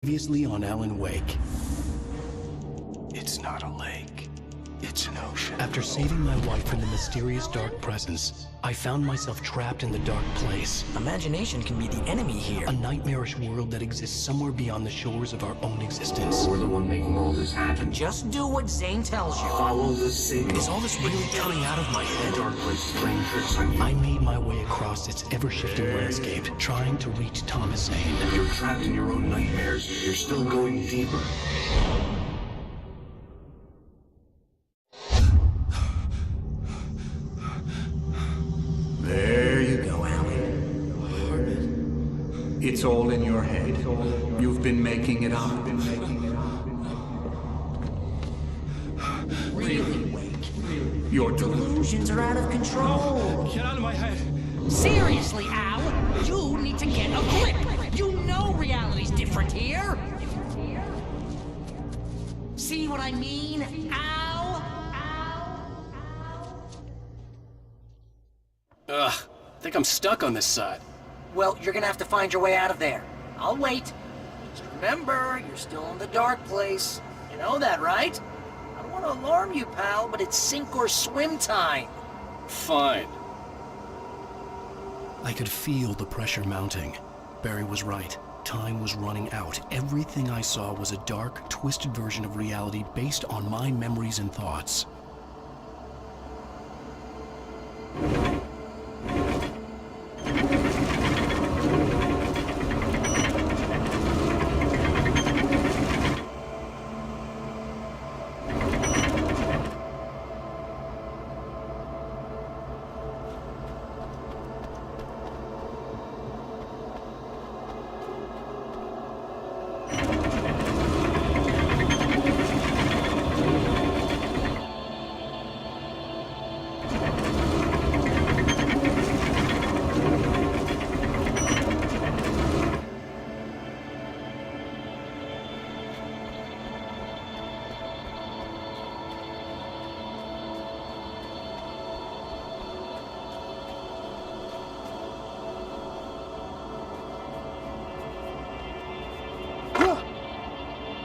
Previously on Alan Wake. It's not a lake. It's an ocean. After saving my wife from the mysterious dark presence, I found myself trapped in the dark place. Imagination can be the enemy here. A nightmarish world that exists somewhere beyond the shores of our own existence. We're the one making all this happen. Just do what Zane tells you. Follow the signal. Is all this really coming out of my head? Dark place is playing tricks on you. I made my way across its ever-shifting landscape, trying to reach Thomas Zane. You're trapped in your own nightmares. You're still going deeper. There you go, Alan. It's all in your head. You've been making it up. Really, Wake. Your delusions. Delusions are out of control. Get out of my head. Seriously, Al, you need to get a grip. You know reality's different here. See what I mean, Al? Ugh, I think I'm stuck on this side. Well, you're gonna have to find your way out of there. I'll wait. Just remember, you're still in the dark place. You know that, right? I don't want to alarm you, pal, but it's sink or swim time. Fine. I could feel the pressure mounting. Barry was right. Time was running out. Everything I saw was a dark, twisted version of reality based on my memories and thoughts.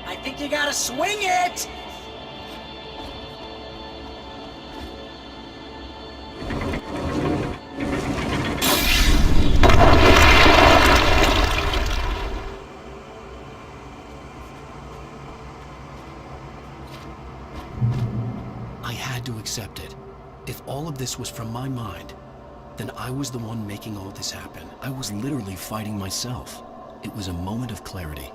I think you gotta swing it! I had to accept it. If all of this was from my mind, then I was the one making all this happen. I was literally fighting myself. It was a moment of clarity.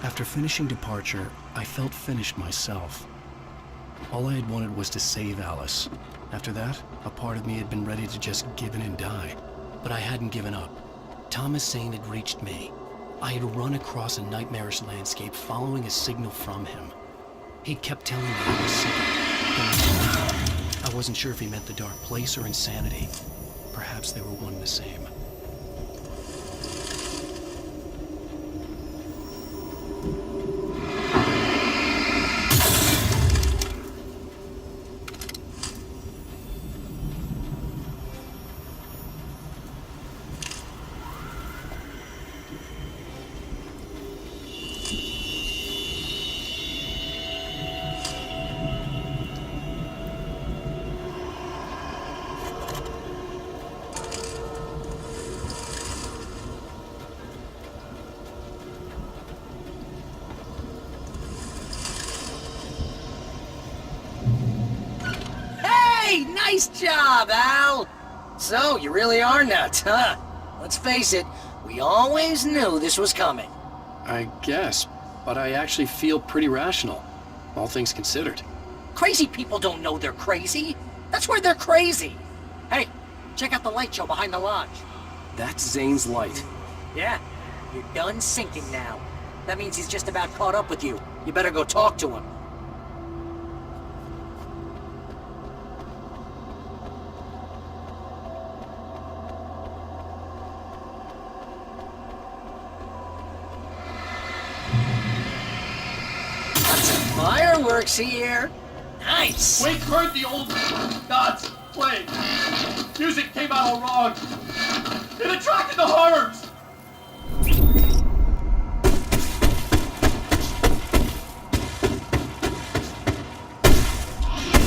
After finishing Departure, I felt finished myself. All I had wanted was to save Alice. After that, a part of me had been ready to just give in and die. But I hadn't given up. Thomas Zane had reached me. I had run across a nightmarish landscape following a signal from him. He kept telling me I was sick. I wasn't sure if he meant the dark place or insanity. Perhaps they were one and the same. Nice job, Al! So, you really are nuts, huh? Let's face it, we always knew this was coming. I guess, but I actually feel pretty rational, all things considered. Crazy people don't know they're crazy. That's where they're crazy. Hey, check out the light show behind the lodge. That's Zane's light. Yeah, you're done sinking now. That means he's just about caught up with you. You better go talk to him. Got some fireworks here. Nice. Wake heard the old gods play. Music came out all wrong. It attracted the horrors.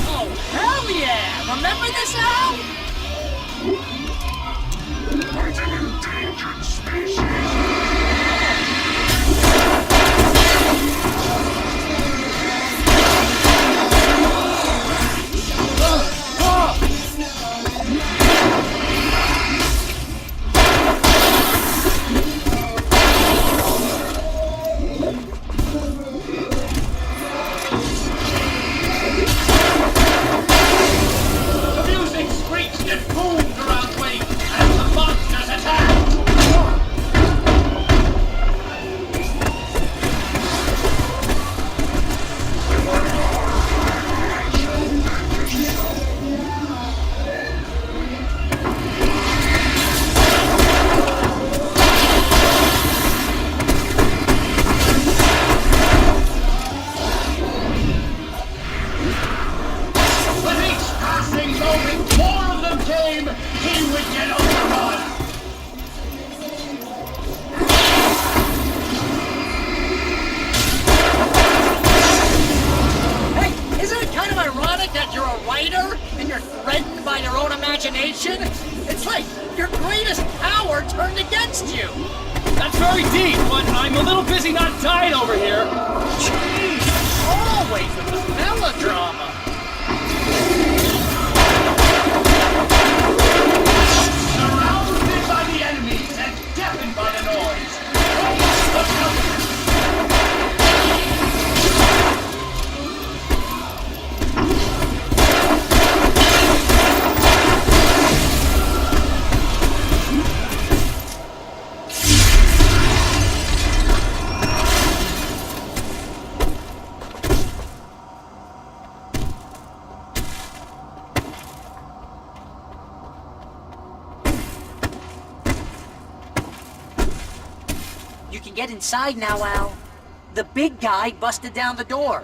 Oh, hell yeah! Remember this now? Fighting endangered species. The music screeched and boomed around Wayne as the monsters attacked. With each passing moment, more of them came. He would get overrun. Hey, isn't it kind of ironic that you're a writer and you're threatened by your own imagination? It's like your greatest power turned against you. That's very deep, but I'm a little busy not dying over here. Jeez, always with the melodrama. Surrounded by the enemies and deafened by the noise. Let's go. You can get inside now, Al. The big guy busted down the door.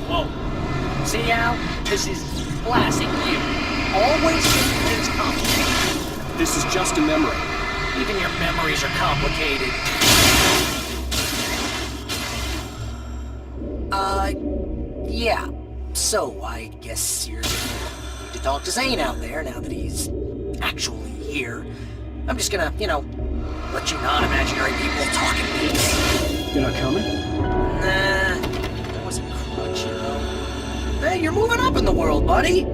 Whoa. See, Al? This is classic you. Always making things complicated. This is just a memory. Even your memories are complicated. Yeah. So, I guess you're going to talk to Zane out there now that he's actually here. I'm just gonna, let you non-imaginary people talk in peace. You're not coming? Nah, that was a crutch, Hey, you're moving up in the world, buddy.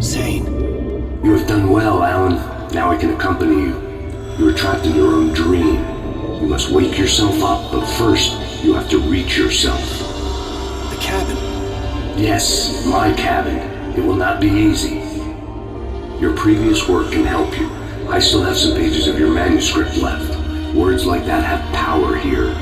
Zane. You have done well, Alan. Now I can accompany you. You are trapped in your own dream. You must wake yourself up, but first, you have to reach yourself. The cabin. Yes, my cabin. It will not be easy. Your previous work can help you. I still have some pages of your manuscript left. Words like that have power here.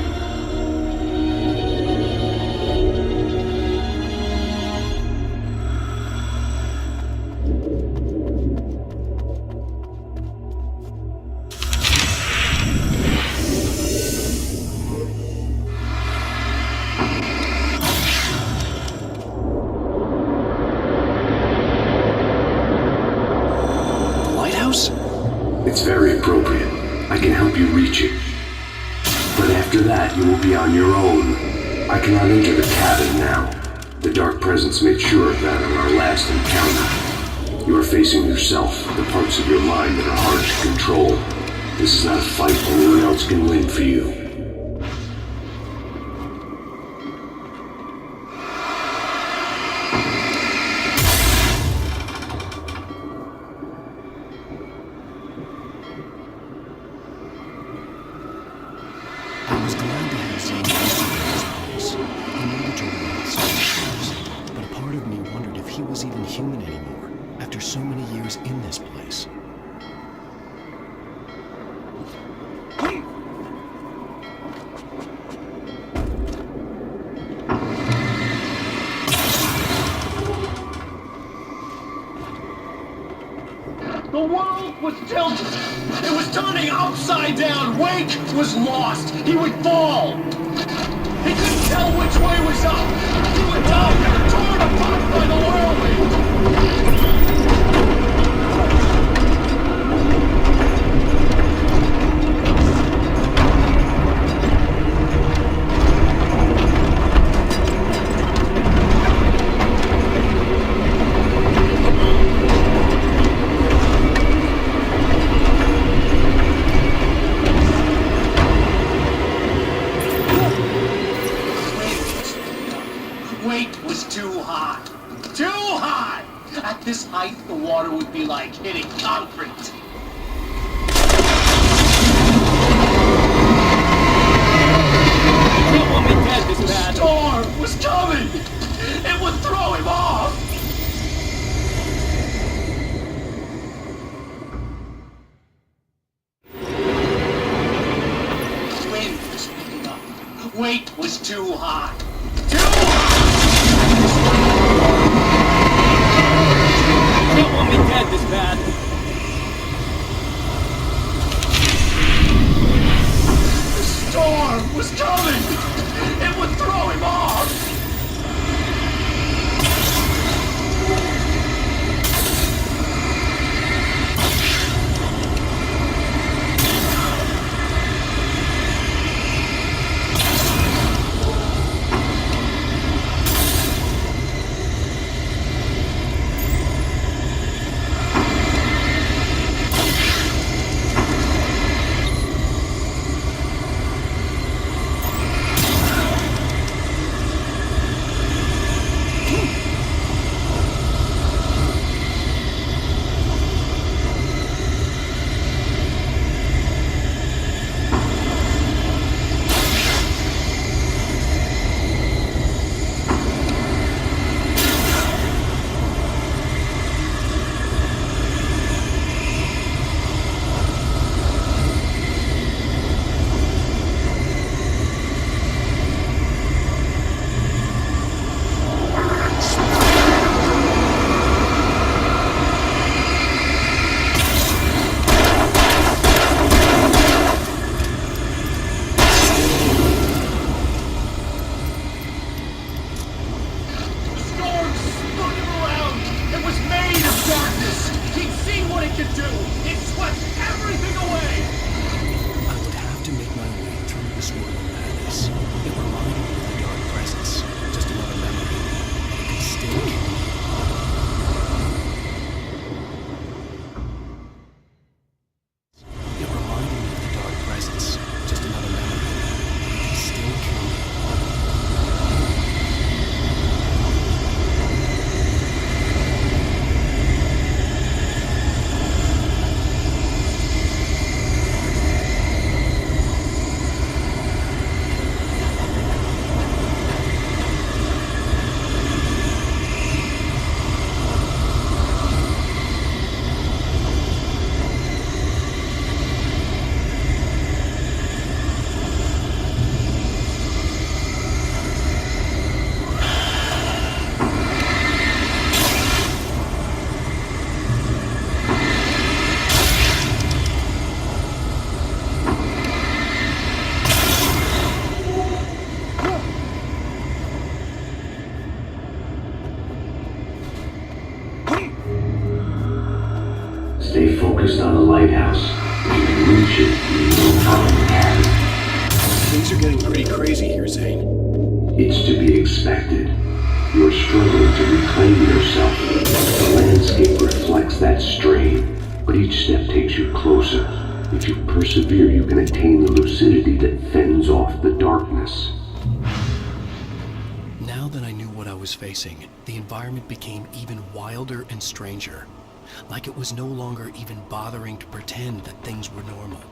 It's very appropriate. I can help you reach it. But after that, you will be on your own. I cannot enter the cabin now. The Dark Presence made sure of that on our last encounter. You are facing yourself, the parts of your mind that are hard to control. This is not a fight anyone else can win for you. I was glad to have seen this place, in order to release his but a part of me wondered if he was even human anymore, after so many years in this place. The world was tilted. It was turning upside down. Wake was lost. He would fall. He couldn't tell which way was up. He would die, torn apart by the whirlwind. Weight was too high. Too high! At this height, the water would be like hitting concrete. You don't want me dead this bad. The storm was coming! It would throw him off! The wind was picking up. Weight was too high. Too high! You don't want me dead this bad. The storm was coming! It would throw him off! Stay focused on the lighthouse. If you can reach it, you will find the cabin. Things are getting pretty crazy here, Zane. It's to be expected. You're struggling to reclaim yourself. The landscape reflects that strain, but each step takes you closer. If you persevere, you can attain the lucidity that fends off the darkness. Now that I knew what I was facing, the environment became even wilder and stranger. Like it was no longer even bothering to pretend that things were normal.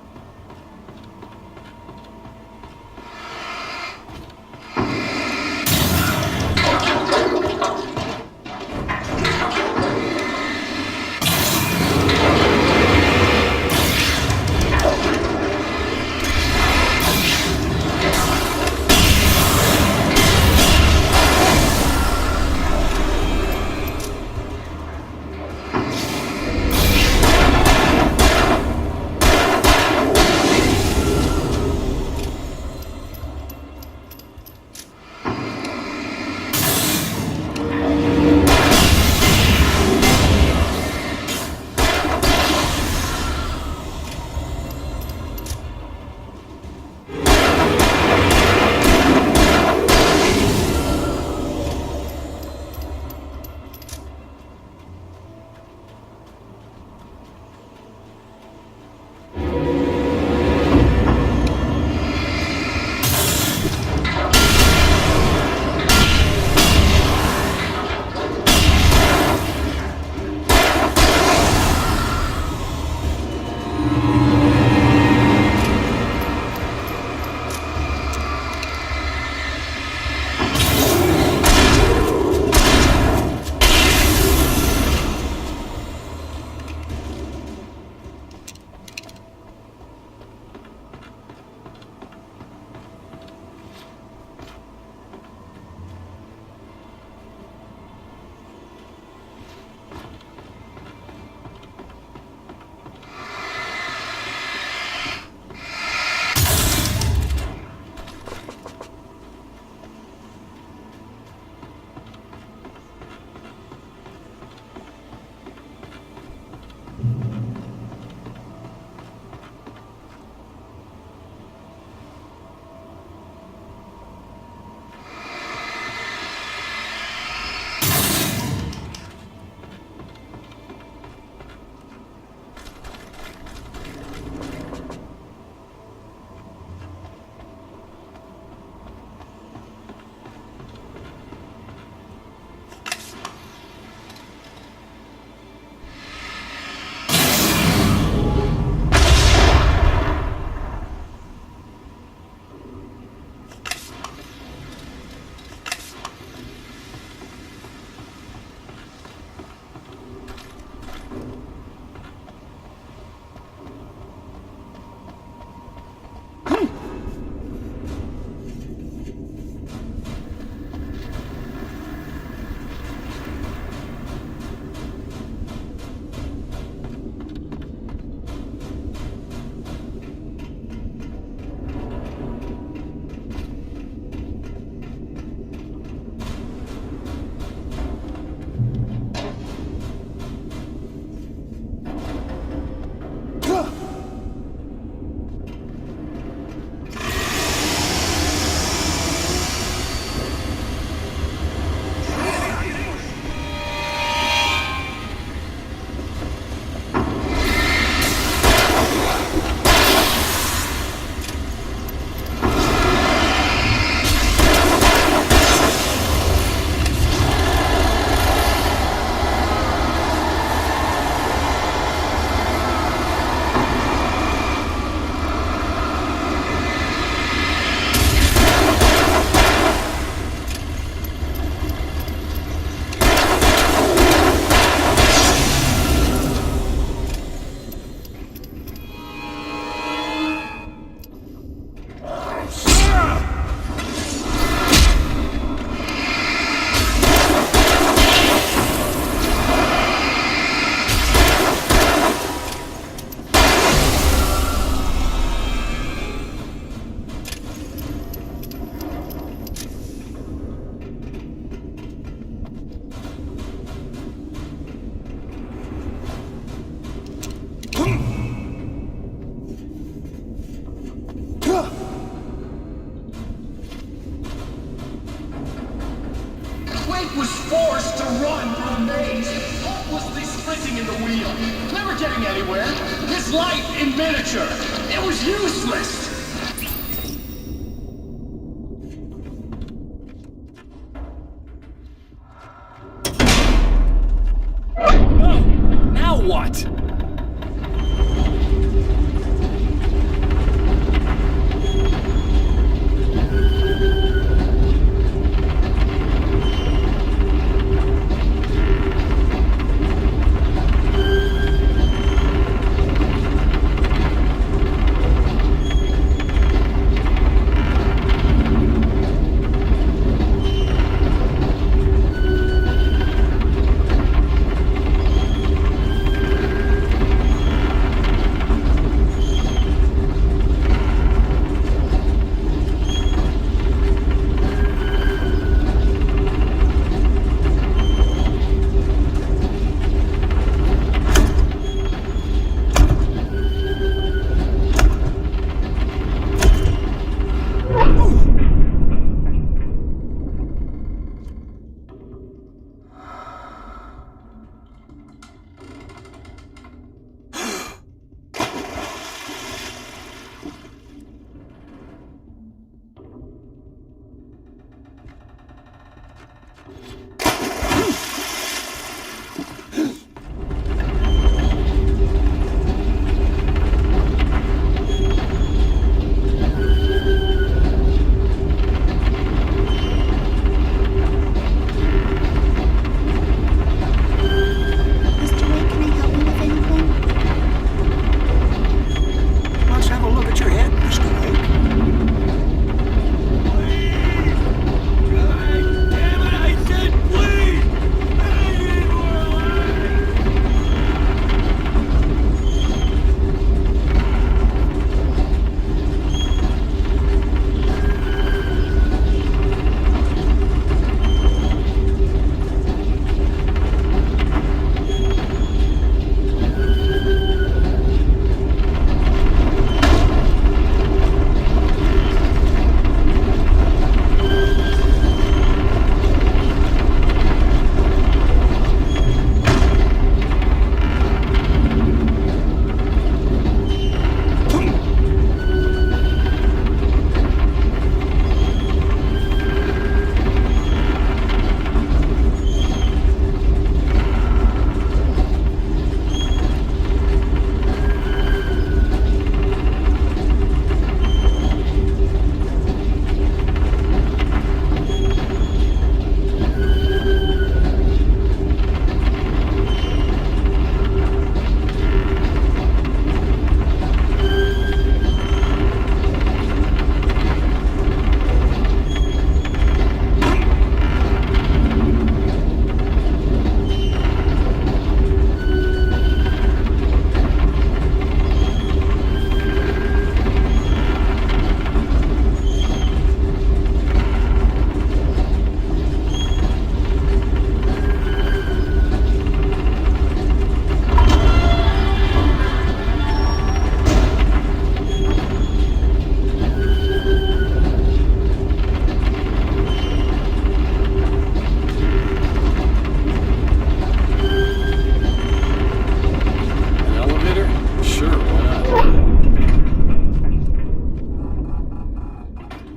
Wake was forced to run through the maze, hopelessly sprinting in the wheel, never getting anywhere. His life in miniature. It was useless. Now what?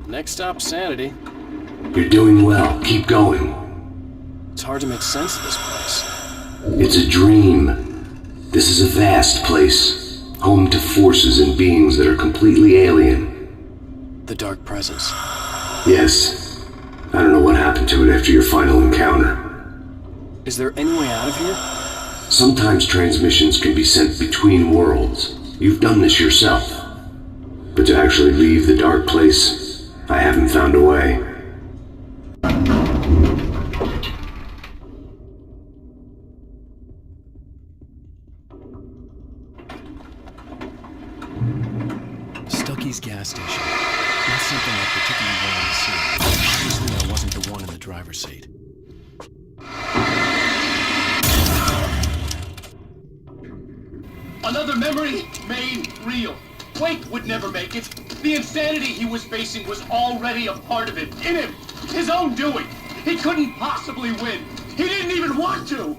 Next stop, Sanity. You're doing well. Keep going. It's hard to make sense of this place. It's a dream. This is a vast place, home to forces and beings that are completely alien. The Dark Presence. Yes. I don't know what happened to it after your final encounter. Is there any way out of here? Sometimes transmissions can be sent between worlds. You've done this yourself. But to actually leave the dark place, I haven't found a way. Stucky's gas station. Not something I particularly wanted to see. Obviously, I wasn't the one in the driver's seat. Another memory made real. Wake would never make it. The insanity he was facing was already a part of it, in him, his own doing. He couldn't possibly win. He didn't even want to.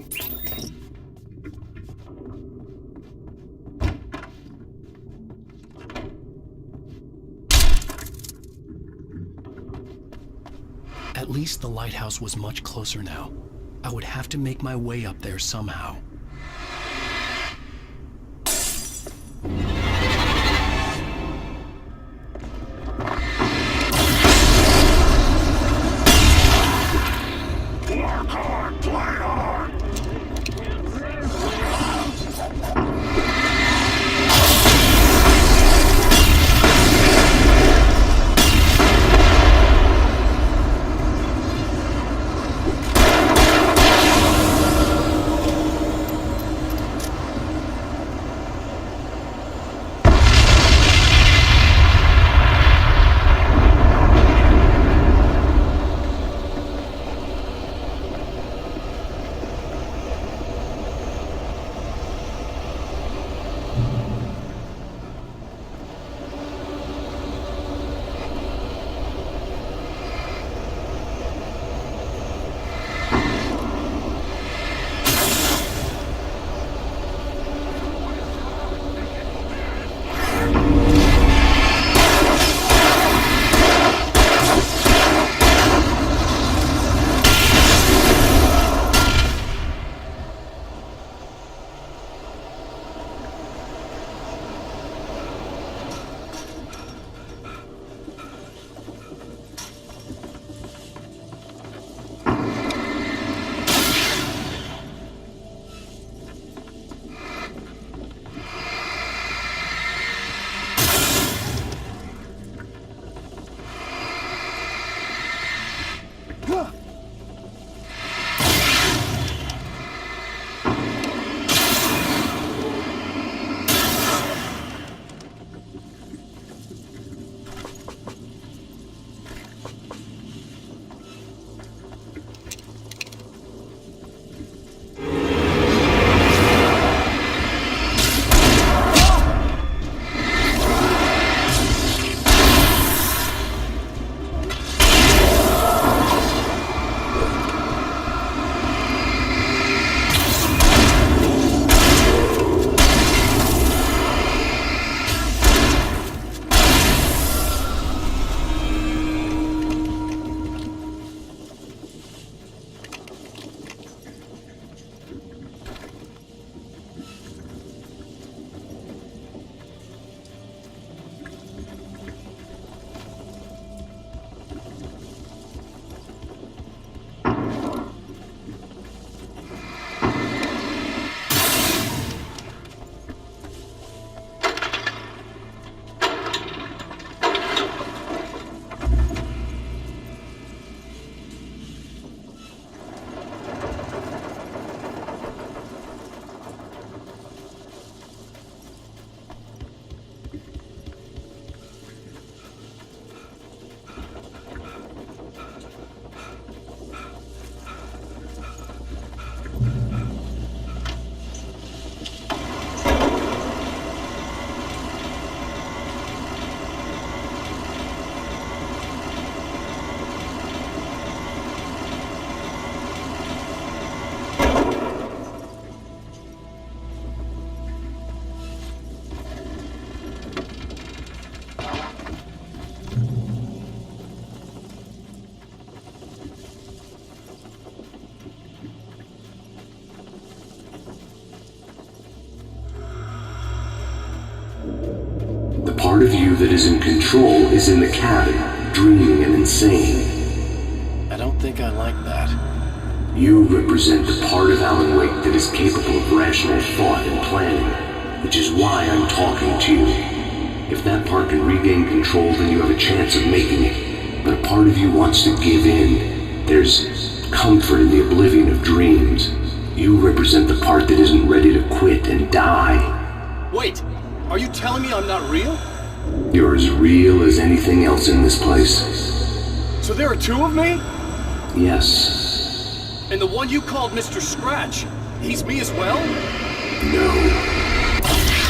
At least the lighthouse was much closer now. I would have to make my way up there somehow. part of you that is in control is in the cabin, dreaming and insane. I don't think I like that. You represent the part of Alan Wake that is capable of rational thought and planning, which is why I'm talking to you. If that part can regain control, then you have a chance of making it. But a part of you wants to give in. There's comfort in the oblivion of dreams. You represent the part that isn't ready to quit and die. Wait, are you telling me I'm not real? You're as real as anything else in this place. So there are two of me? Yes. And the one you called Mr. Scratch, he's me as well? No.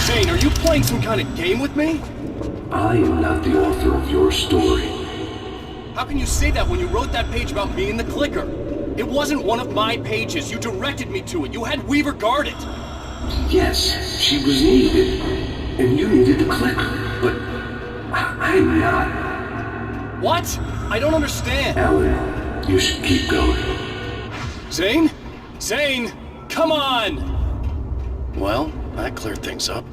Zane, are you playing some kind of game with me? I am not the author of your story. How can you say that when you wrote that page about me and the clicker? It wasn't one of my pages. You directed me to it. You had Weaver guard it. Yes, she was needed, and you needed the clicker, but I'm not. What? I don't understand. Alan, you should keep going. Zane? Zane! Come on! Well, that cleared things up.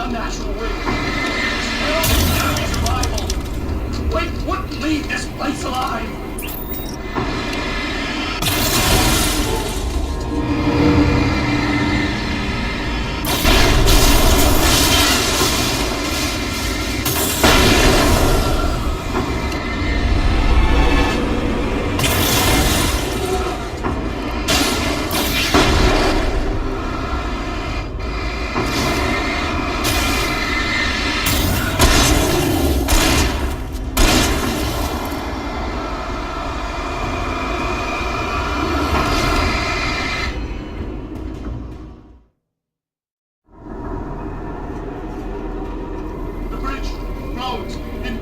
Unnatural way. Survival. Wait, wouldn't leave this place alive.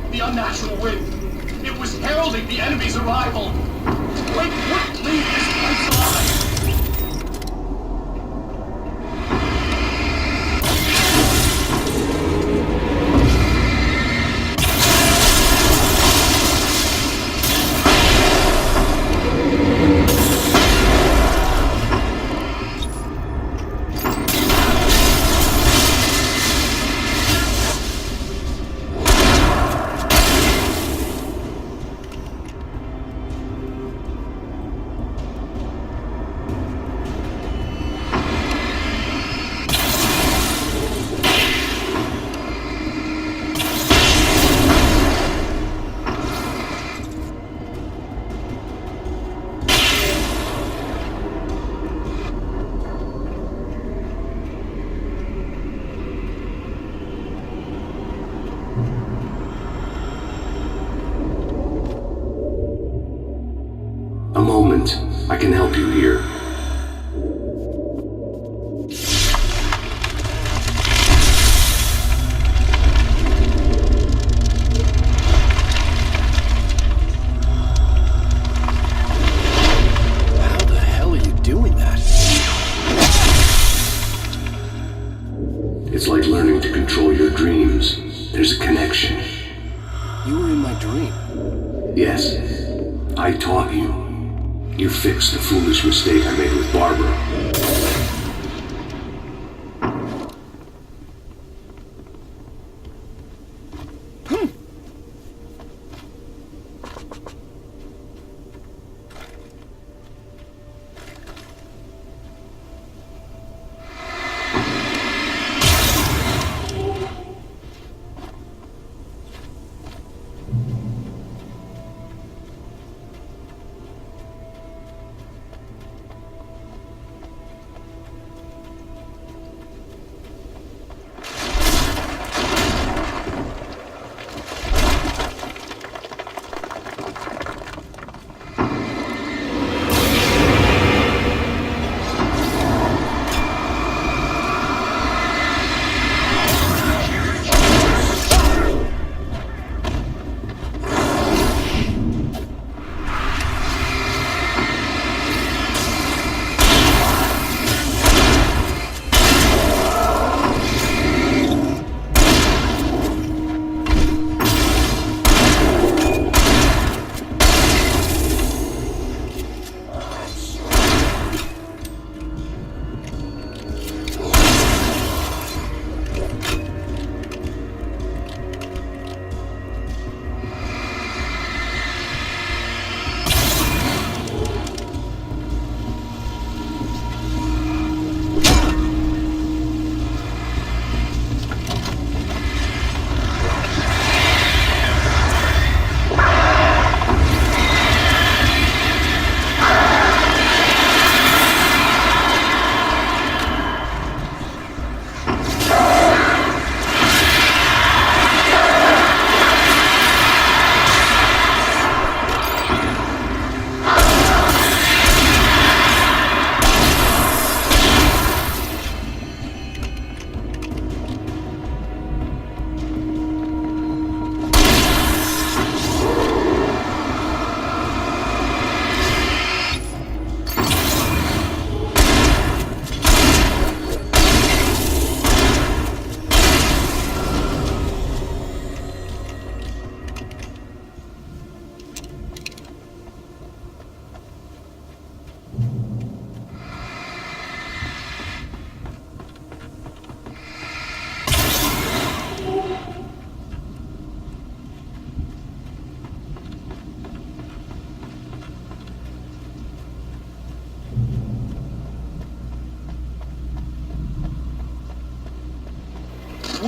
The unnatural wind. It was heralding the enemy's arrival. Wait, wouldn't leave this place alive. A moment. I can help you here. How the hell are you doing that? It's like learning to control your dreams. There's a connection. You were in my dream. Yes, I taught you. You fixed the foolish mistake I made with Barbara.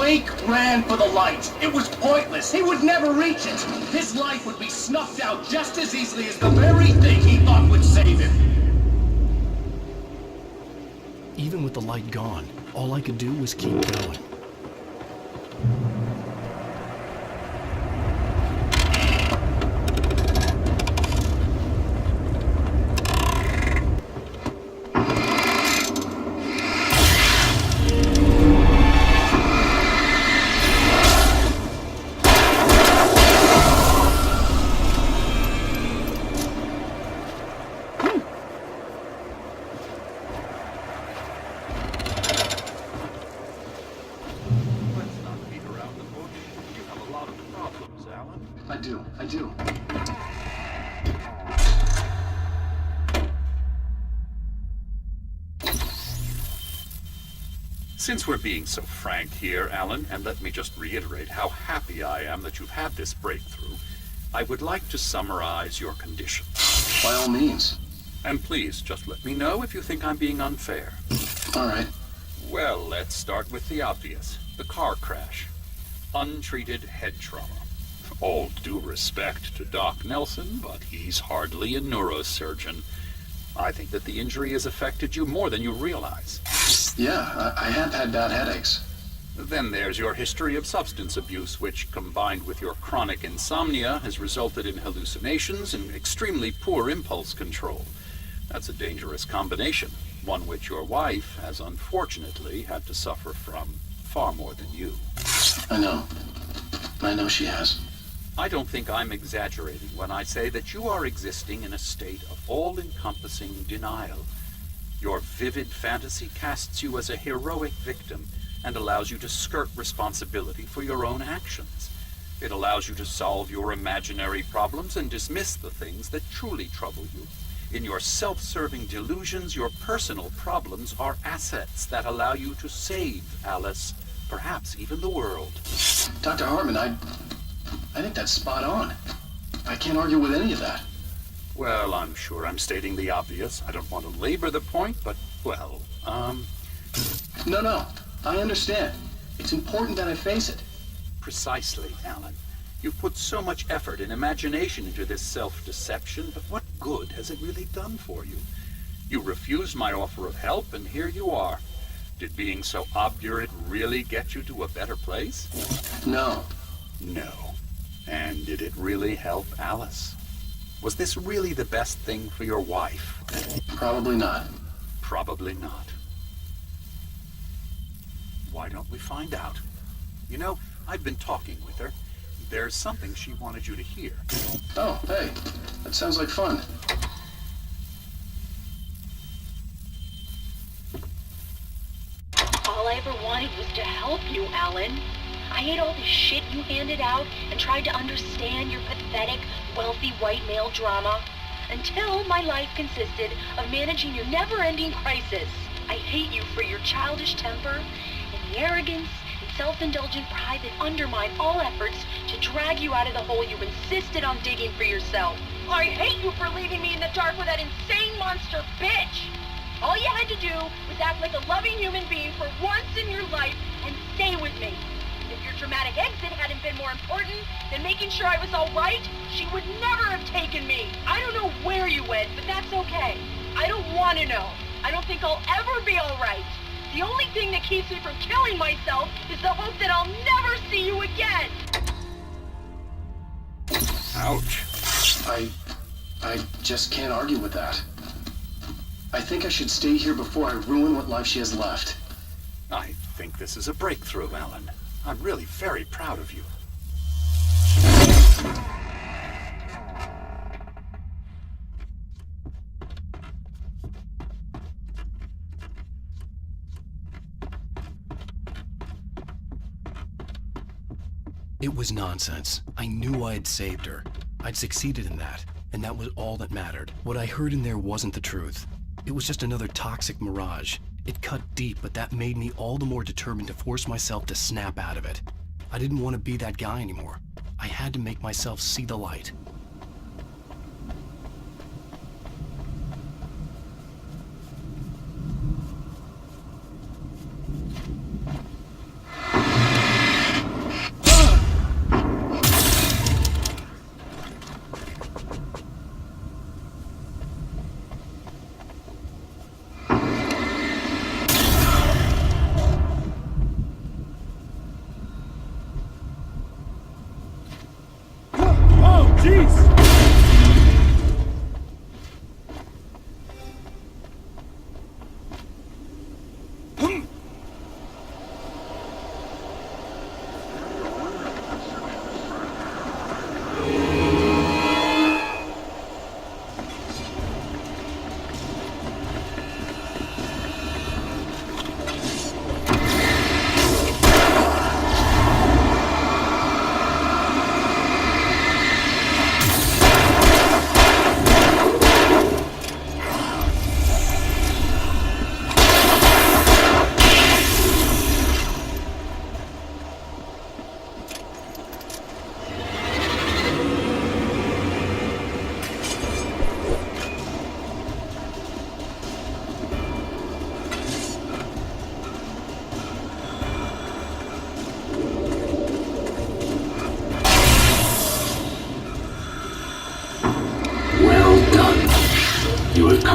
Wake ran for the light. It was pointless. He would never reach it. His life would be snuffed out just as easily as the very thing he thought would save him. Even with the light gone, all I could do was keep going. I do. Since we're being so frank here, Alan, and let me just reiterate how happy I am that you've had this breakthrough, I would like to summarize your condition. By all means. And please, just let me know if you think I'm being unfair. All right. Well, let's start with the obvious. The car crash. Untreated head trauma. All due respect to Doc Nelson, but he's hardly a neurosurgeon. I think that the injury has affected you more than you realize. Yeah, I have had bad headaches. Then there's your history of substance abuse, which, combined with your chronic insomnia, has resulted in hallucinations and extremely poor impulse control. That's a dangerous combination, one which your wife has unfortunately had to suffer from far more than you. I know she has. I don't think I'm exaggerating when I say that you are existing in a state of all-encompassing denial. Your vivid fantasy casts you as a heroic victim and allows you to skirt responsibility for your own actions. It allows you to solve your imaginary problems and dismiss the things that truly trouble you. In your self-serving delusions, your personal problems are assets that allow you to save Alice, perhaps even the world. Dr. Hartman, I think that's spot on. I can't argue with any of that. Well, I'm sure I'm stating the obvious. I don't want to labor the point, but, well, No, I understand. It's important that I face it. Precisely, Alan. You've put so much effort and imagination into this self-deception, but what good has it really done for you? You refused my offer of help, and here you are. Did being so obdurate really get you to a better place? No. No. And did it really help Alice? Was this really the best thing for your wife? Probably not. Probably not. Why don't we find out? You know, I've been talking with her. There's something she wanted you to hear. Oh, hey. That sounds like fun. All I ever wanted was to help you, Alan. I ate all the shit you handed out and tried to understand your pathetic, wealthy white male drama until my life consisted of managing your never-ending crisis. I hate you for your childish temper and the arrogance and self-indulgent pride that undermine all efforts to drag you out of the hole you insisted on digging for yourself. I hate you for leaving me in the dark with that insane monster bitch! All you had to do was act like a loving human being for once in your life and stay with me. If your dramatic exit hadn't been more important than making sure I was all right, she would never have taken me. I don't know where you went, but that's okay. I don't want to know. I don't think I'll ever be all right. The only thing that keeps me from killing myself is the hope that I'll never see you again. Ouch. I just can't argue with that. I think I should stay here before I ruin what life she has left. I think this is a breakthrough, Alan. I'm really very proud of you. It was nonsense. I knew I had saved her. I'd succeeded in that, and that was all that mattered. What I heard in there wasn't the truth. It was just another toxic mirage. It cut deep, but that made me all the more determined to force myself to snap out of it. I didn't want to be that guy anymore. I had to make myself see the light. Jeez!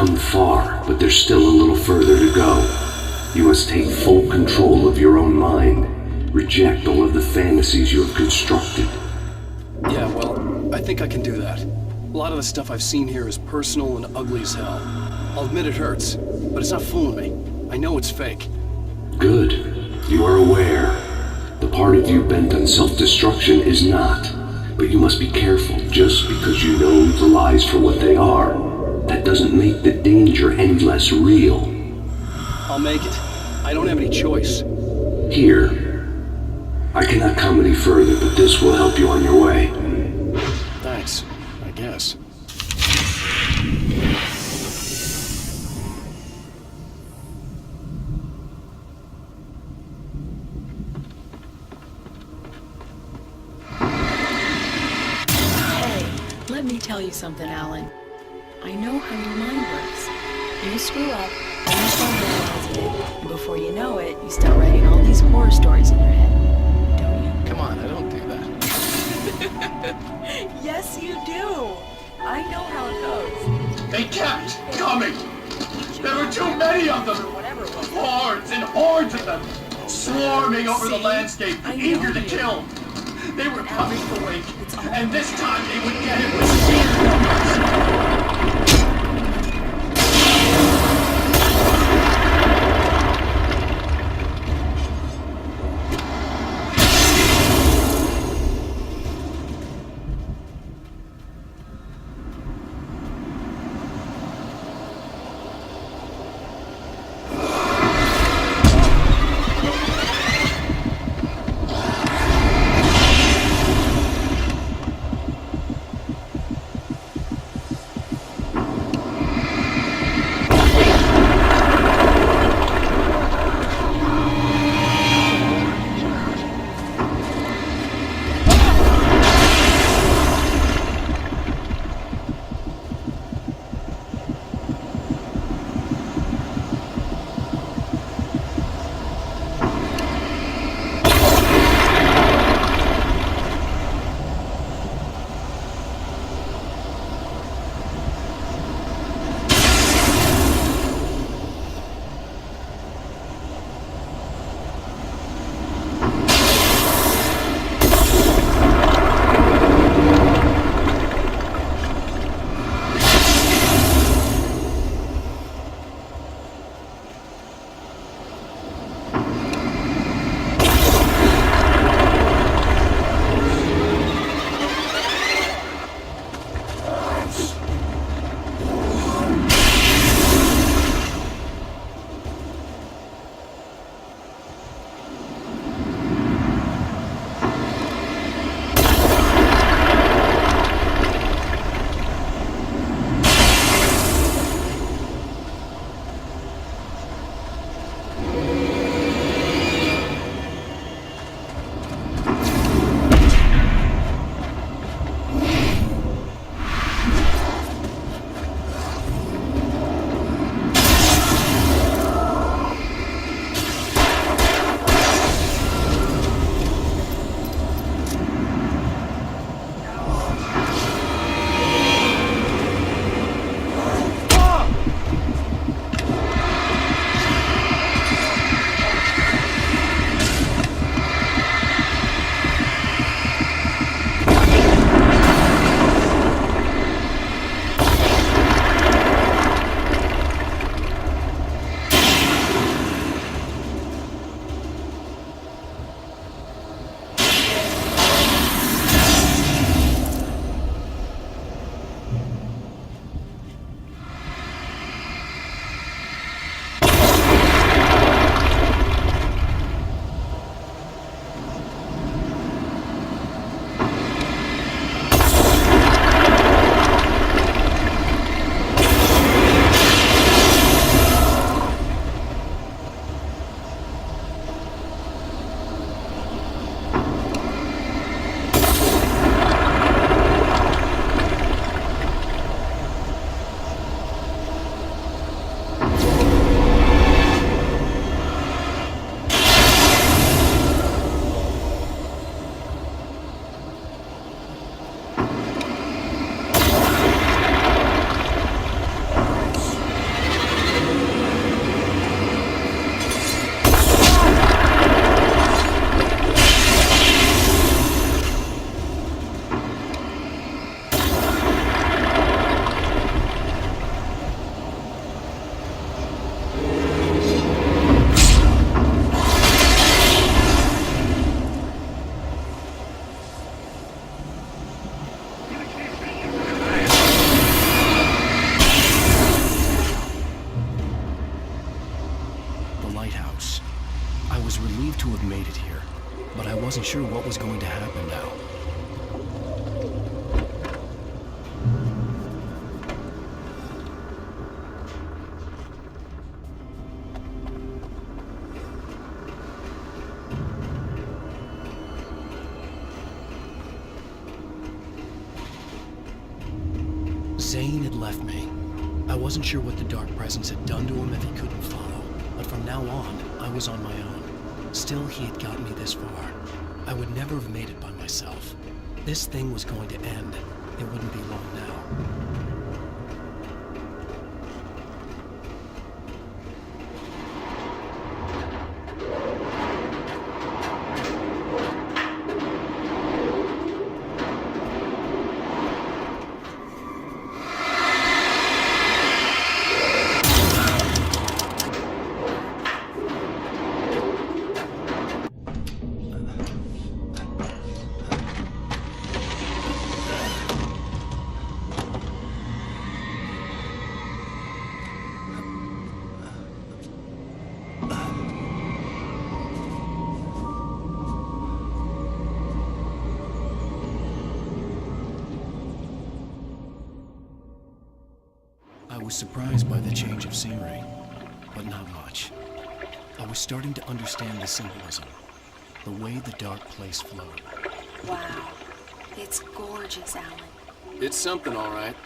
come far, but there's still a little further to go. You must take full control of your own mind. Reject all of the fantasies you have constructed. Yeah, well, I think I can do that. A lot of the stuff I've seen here is personal and ugly as hell. I'll admit it hurts, but it's not fooling me. I know it's fake. Good. You are aware. The part of you bent on self-destruction is not. But you must be careful. Just because you know the lies for what they are, that doesn't make the danger any less real. I'll make it. I don't have any choice. Here. I cannot come any further, but this will help you on your way. Thanks, I guess. Let me tell you something, Alan. I know how your mind works. You screw up, and you start realizing it, and before you know it, you start writing all these horror stories in your head. Don't you? Come on, I don't do that. Yes, you do. I know how it goes. They kept coming. There were too many of them. Hordes and hordes of them, swarming over the landscape, eager to kill. They were coming for Wake, and this time they would get it with sheer numbers. sure what was going to happen now. Zane had left me. I wasn't sure what the dark presence had done to him if he couldn't follow, but from now on, I was on my own. Still, he had gotten me this far. I would never have made it by myself. This thing was going to end. It wouldn't be long now. I was surprised by the change of scenery, but not much. I was starting to understand the symbolism, the way the dark place flowed. Wow. It's gorgeous, Alan. It's something, all right.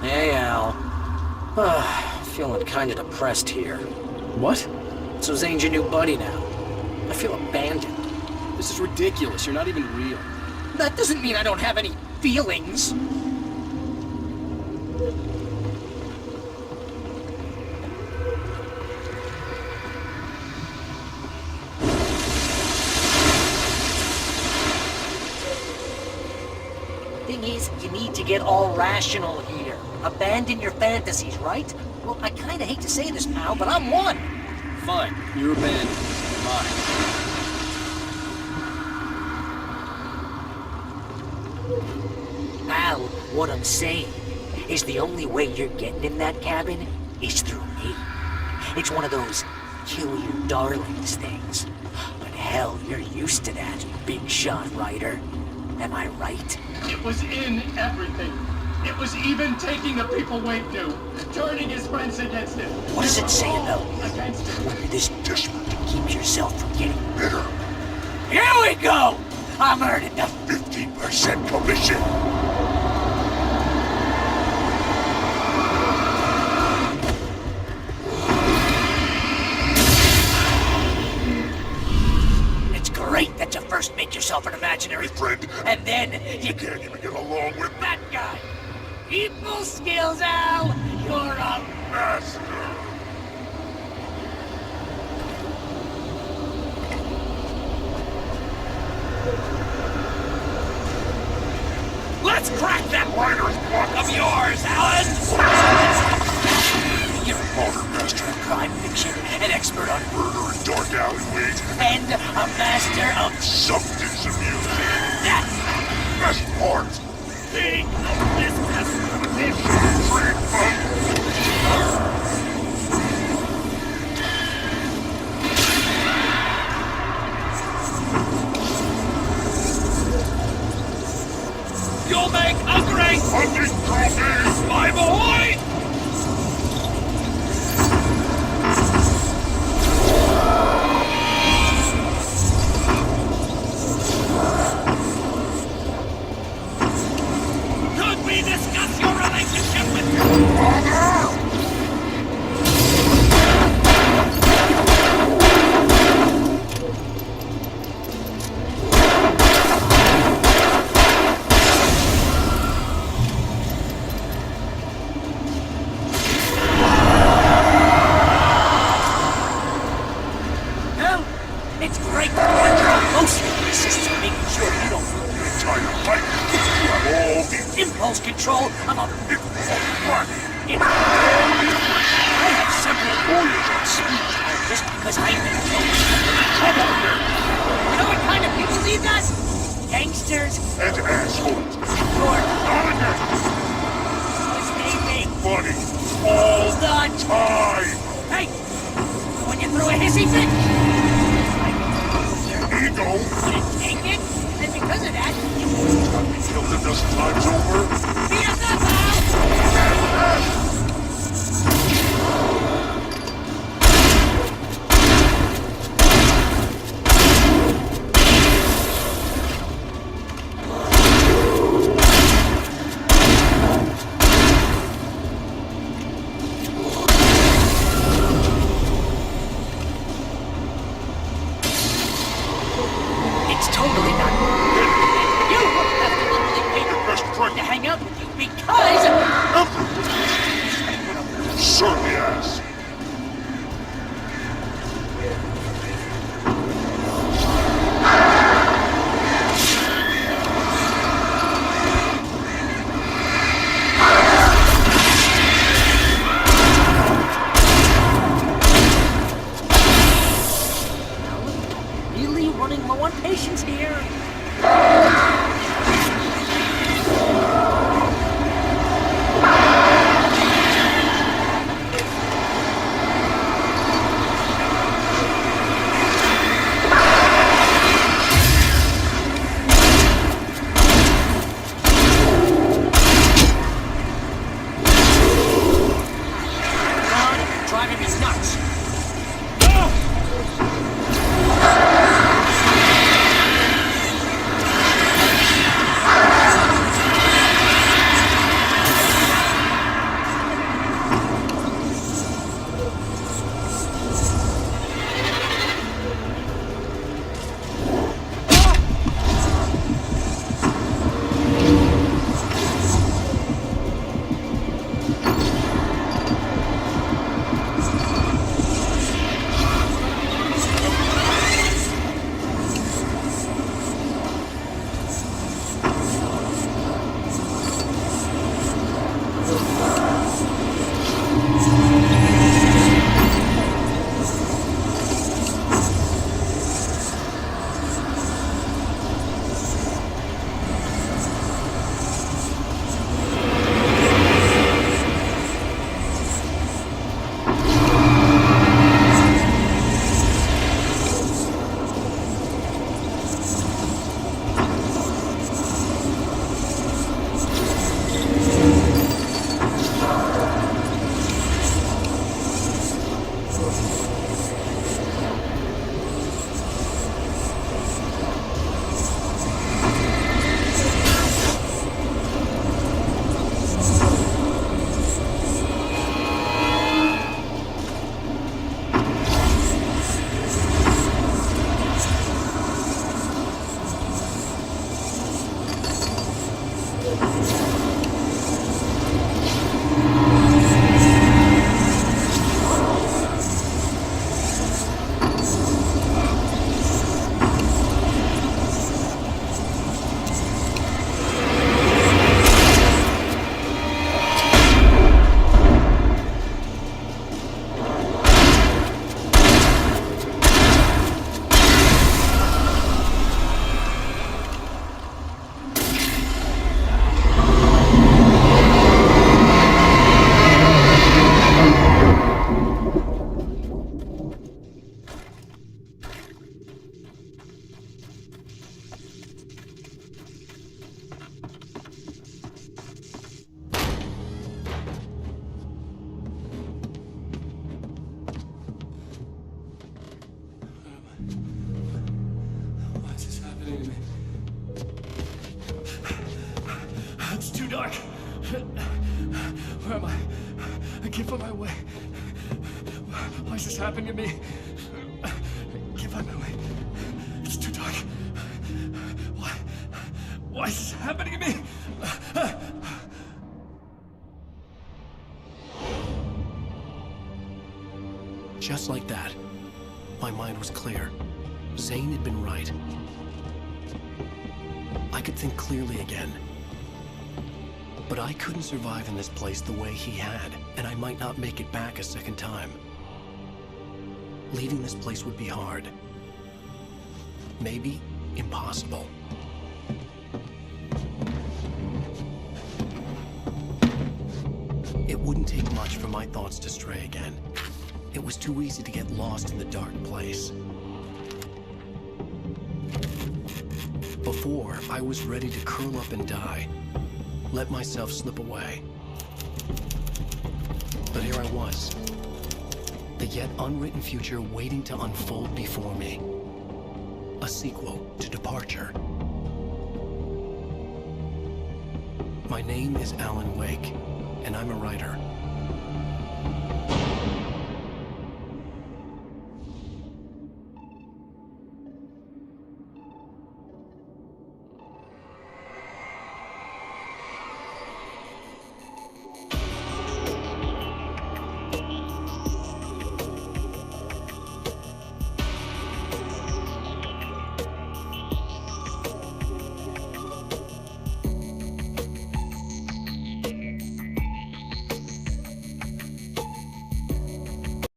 Hey, Al. Feeling kinda depressed here. What? So Zane's your new buddy now. I feel abandoned. This is ridiculous. You're not even real. That doesn't mean I don't have any feelings. Thing is, you need to get all rational here. Abandon your fantasies, right? Well, I kinda hate to say this, pal, but I'm one. Fine. You're abandoned. Mine. Al, what I'm saying is the only way you're getting in that cabin is through me. It's one of those kill your darlings things. But hell, you're used to that, big shot writer. Am I right? It was in everything. It was even taking the people Wade knew, turning his friends against him. What does it say about Against him. when you're this desperate to keep yourself from getting bitter? Here we go! I'm earning the 15% commission. It's great that you first make yourself an imaginary friend, and then you can't even get along with that guy. People skills, Al! You're a master! Let's crack that writer's block of yours, Alan! You're a modern master of crime fiction, an expert on murder and dark alleyways, and a master of substance abuse. That's the best part! Think of this as you'll make a great hunting trophy, my boy! secret? Ego! Couldn't take it, and because of that, you Got me killed a dozen times over. beat us up, Al! It's totally not. You have to literally pay to hang out with you because. Certainly has. Really running low on patience here. God, driving me nuts. It's too dark. Where am I? I can't find my way. Why is this happening to me? I can't find my way. It's too dark. Why is this happening to me? Just like that, my mind was clear. Zane had been right. I could think clearly again. But I couldn't survive in this place the way he had, and I might not make it back a second time. Leaving this place would be hard. Maybe impossible. It wouldn't take much for my thoughts to stray again. It was too easy to get lost in the dark place. Before, I was ready to curl up and die, let myself slip away. But here I was, the yet unwritten future waiting to unfold before me. A sequel to Departure. My name is Alan Wake, and I'm a writer.